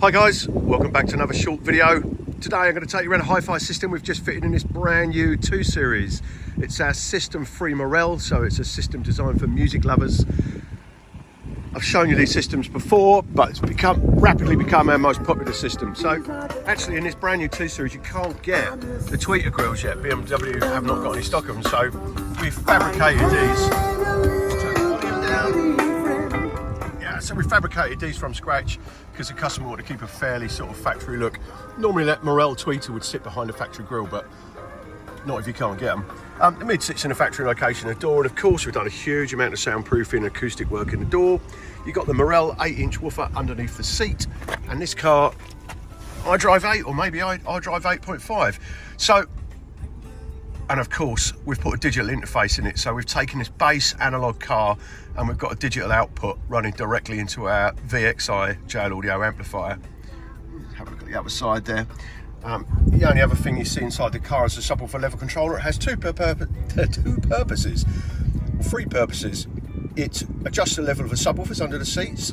Hi guys, welcome back to another short video. Today I'm going to take you around a hi-fi system we've just fitted in this brand new 2 Series. It's our System 3 Morel, so it's a system designed for music lovers. I've shown you these systems before, but it's rapidly become our most popular system. So actually in this brand new 2 Series you can't get the tweeter grills yet. BMW have not got any stock of them, so we've fabricated these. Turn the volume down. So we fabricated these from scratch because the customer wanted to keep a fairly sort of factory look. Normally that Morel tweeter would sit behind a factory grille, but not if you can't get them. The mid sits in a factory location, a door, and of course we've done a huge amount of soundproofing and acoustic work in the door. You've got the Morel 8-inch woofer underneath the seat, and this car, iDrive 8 or maybe iDrive 8.5. So, and of course we've put a digital interface in it, so we've taken this base analog car and we've got a digital output running directly into our VXI jail audio amplifier. Have a look at the other side there. The only other thing you see inside the car is a subwoofer level controller. It has three purposes. It adjusts the level of the subwoofers under the seats.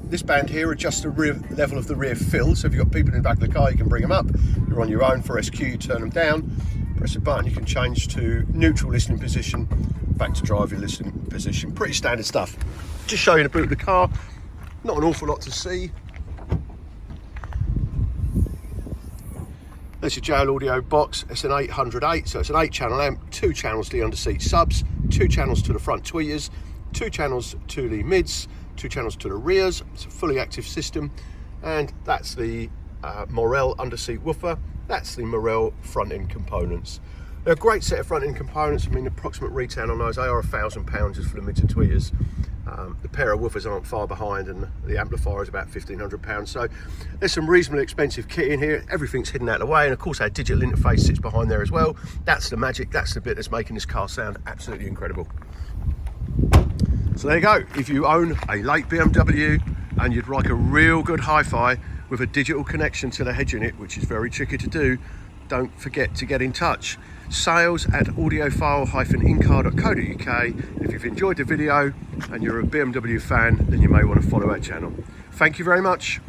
This band here adjusts the rear level of the rear fill, so if you've got people in the back of the car you can bring them up. You're on your own for SQ, you turn them down. Press a button, you can change to neutral listening position, back to driving listening position. Pretty standard stuff. Just showing the boot of the car. Not an awful lot to see. There's your jail audio box. It's an 808, so it's an 8-channel amp, 2 channels to the underseat subs, 2 channels to the front tweeters, 2 channels to the mids, 2 channels to the rears. It's a fully active system, and that's the Morel underseat woofer. That's the Morel front end components. They're a great set of front end components. I mean, the approximate retail on those, they are £1,000 just for the mids and tweeters. The pair of woofers aren't far behind, and the amplifier is about £1,500. So there's some reasonably expensive kit in here. Everything's hidden out of the way, and of course our digital interface sits behind there as well. That's the magic. That's the bit that's making this car sound absolutely incredible. So there you go. If you own a late BMW and you'd like a real good hi-fi with a digital connection to the head unit, which is very tricky to do, don't forget to get in touch. Sales at Audiofile-Incar.co.uk. If you've enjoyed the video and you're a BMW fan, then you may want to follow our channel. Thank you very much.